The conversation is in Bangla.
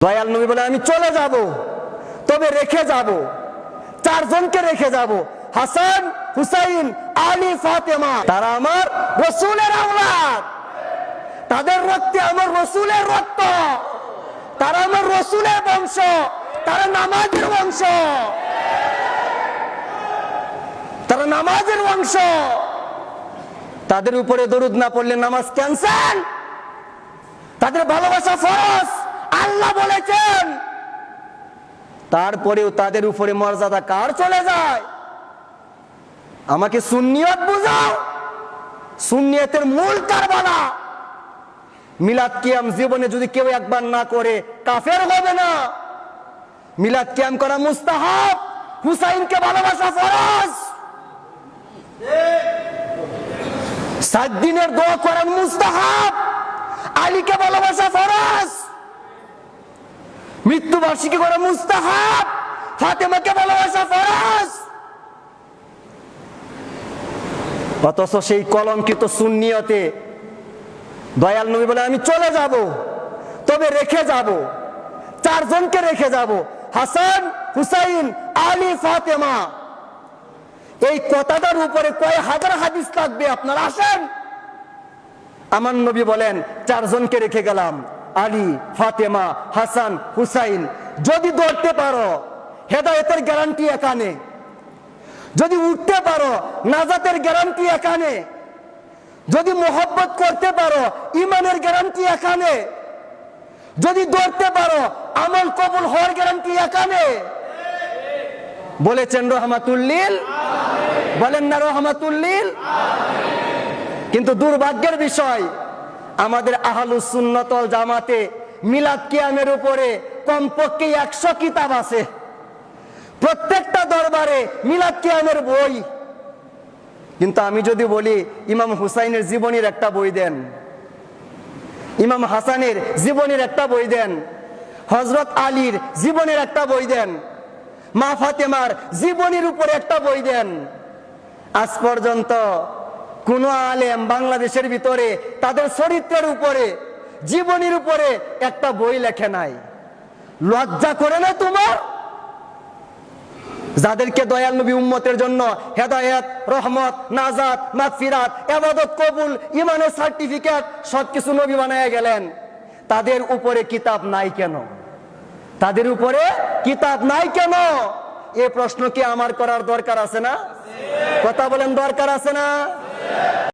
দয়াল নবী বলে আমি চলে যাব, তবে রেখে যাব, চারজনকে রেখে যাব, হাসান, হুসাইন, আলী, ফাতেমা। তারা আমার রাসূলের আওলাদ, তাদের রক্তে আমার রাসূলের রক্ত, তারা আমার রাসূলের বংশ, তারা নামাজের বংশ, তারা নামাজের বংশ। তাদের উপরে দরুদ না পড়লে নামাজ ক্যান্সেল। তাদের ভালোবাসা ফরজ, আল্লাহ বলেছেন। তারপরেও তাদের উপরে মর্যাদা কার চলে যায়? আমাকে সুন্নিয়ত বুঝাও, সুন্নিয়তের মূল কারবালা। মিলাদ কিয়াম জীবনে যদি কেউ একবার না করে কাফের হবে না। মিলাদ কিয়াম করা মুস্তাহাব, হুসাইনকে ভালোবাসা ফরজ। 7 দিনের দোয়া করা মুস্তাহাব, আলীকে ভালোবাসা ফরজ। মৃত্যুবার্ষিকী করা মুস্তাহাব, ফাতেমাকে ভালোবাসা ফরজ। অথচ সেই কলঙ্কিত সুন্নিয়তে দয়াল নবী বলে আমি চলে যাব, তবে রেখে যাব, চারজনকে রেখে যাব, হাসান, হুসাইন, আলী, ফাতেমা। এই কথাটার উপরে কয় হাজার হাদিস লাগবে, আপনারা আসেন। আমার নবী বলেন চারজনকে রেখে গেলাম, আলী, ফাতেমা, হাসান, হুসাইন। যদি ধরতে পারো হেদায়েতের গ্যারান্টি এখানে, যদি উঠতে পারো নাজাতের গ্যারান্টি এখানে, যদি মোহব্বত করতে পারো ইমানের গ্যারান্টি এখানে, যদি ধরতে পারো আমল কবুল হওয়ার গ্যারান্টি এখানে। বলেছেন রহমাতুল্লিল, বলেন না রহমাতুল্লিল। কিন্তু দুর্ভাগ্যের বিষয়, আমাদের আহলুস সুন্নাত ওয়াল জামাতে মিলাদ কিয়ামের উপরে কমপক্ষে 100 কিতাব আছে। প্রত্যেকটা দরবারে মিলাদ কিয়ামের বই। কিন্তু আমি যদি বলি ইমাম হুসাইনের জীবনীর একটা বই দেন, ইমাম হাসানের জীবনীর একটা বই দেন, হযরত আলীর জীবনের একটা বই দেন, মা ফাতেমার জীবনীর উপরে একটা বই দেন, আজ পর্যন্ত কোন আলেম বাংলাদেশের ভিতরে তাদের চরিত্রের উপরে, জীবনীর উপরে একটা বই লেখে নাই। লজ্জা করে না তোমার? যাদেরকে দয়াল নবী উম্মতের জন্য হেদায়েত, রহমত, নাজাত, মাগফিরাত, ইবাদত কবুল, ইমানের সার্টিফিকেট সবকিছু নবী বানায়া গেলেন, তাদের উপরে কিতাব নাই কেন? তাদের উপরে কিতাব নাই কেন? এই প্রশ্ন কি আমার করার দরকার আছে না? কথা বলেন, দরকার আছে না?